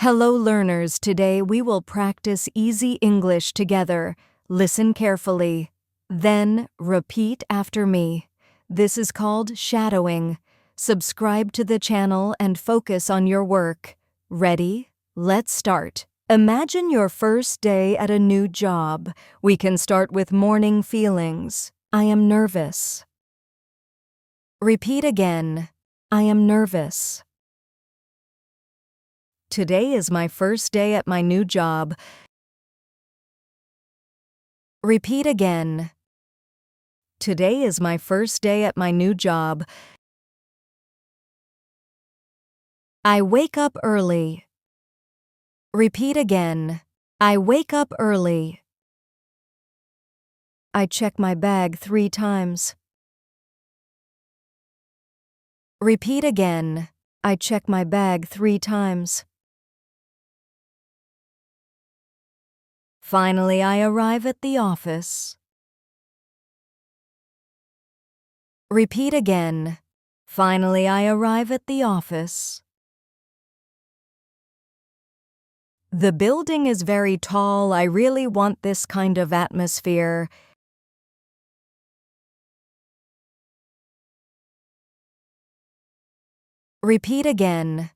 Hello learners, today we will practice easy English together. Listen carefully. Then repeat after me. This is called shadowing. Subscribe to the channel and focus on your work. Ready? Let's start. Imagine your first day at a new job. We can start with morning feelings. I am nervous. Repeat again. I am nervous. Today is my first day at my new job. Repeat again. Today is my first day at my new job. I wake up early. Repeat again. I wake up early. I check my bag 3 times. Repeat again. I check my bag 3 times. Finally, I arrive at the office. Repeat again. Finally, I arrive at the office. The building is very tall. I really want this kind of atmosphere. Repeat again.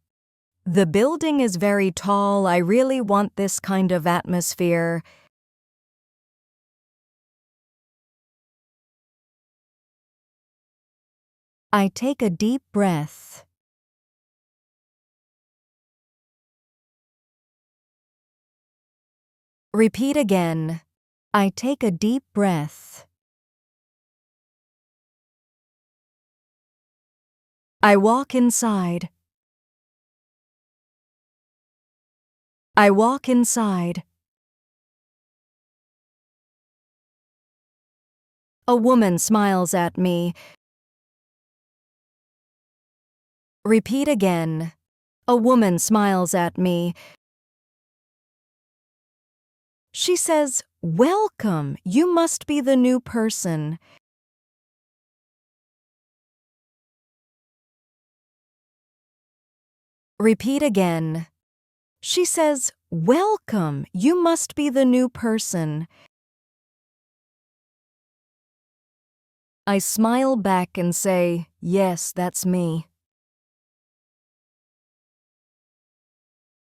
The building is very tall. I really want this kind of atmosphere. I take a deep breath. Repeat again. I take a deep breath. I walk inside. I walk inside. A woman smiles at me. Repeat again. A woman smiles at me. She says, "Welcome, you must be the new person." Repeat again. She says, "Welcome, you must be the new person." I smile back and say, "Yes, that's me."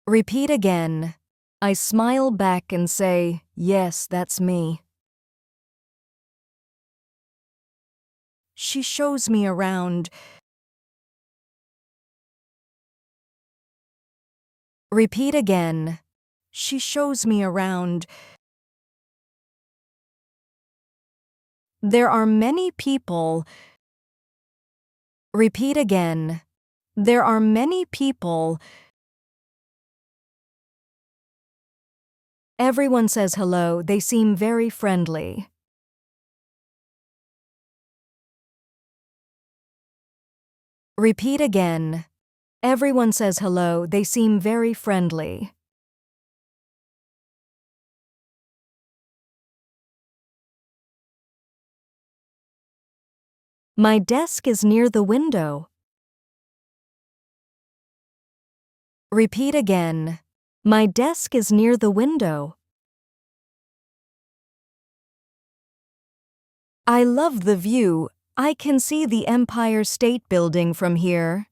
Repeat again. I smile back and say, "Yes, that's me." She shows me around. Repeat again. She shows me around. There are many people. Repeat again. There are many people. Everyone says hello. They seem very friendly. Repeat again. Everyone says hello. They seem very friendly. My desk is near the window. Repeat again. My desk is near the window. I love the view. I can see the Empire State Building from here.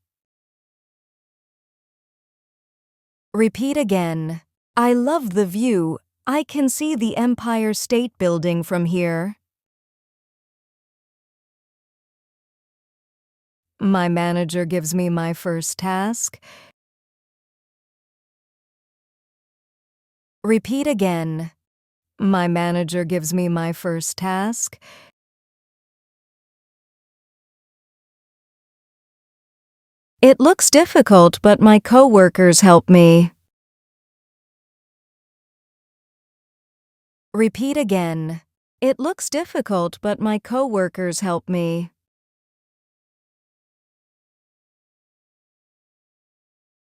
Repeat again. I love the view. I can see the Empire State Building from here. My manager gives me my first task. Repeat again. My manager gives me my first task. It looks difficult, but my coworkers help me. Repeat again. It looks difficult, but my coworkers help me.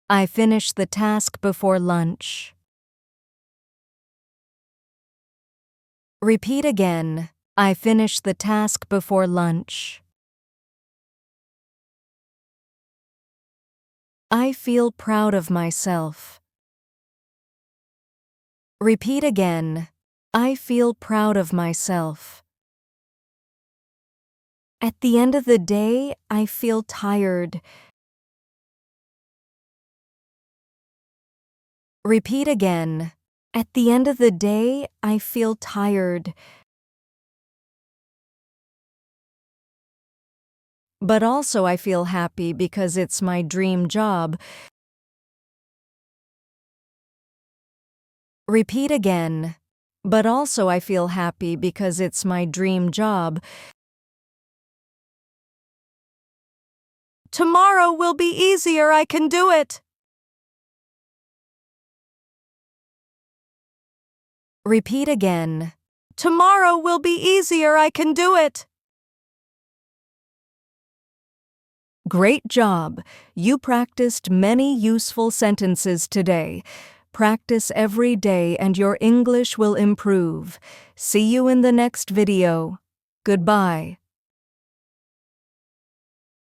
I finish the task before lunch. Repeat again. I finish the task before lunch. I feel proud of myself. Repeat again. I feel proud of myself. At the end of the day, I feel tired. Repeat again. At the end of the day, I feel tired. But also I feel happy because it's my dream job. Repeat again. But also I feel happy because it's my dream job. Tomorrow will be easier, I can do it. Repeat again. Tomorrow will be easier, I can do it. Great job! You practiced many useful sentences today. Practice every day and your English will improve. See you in the next video. Goodbye.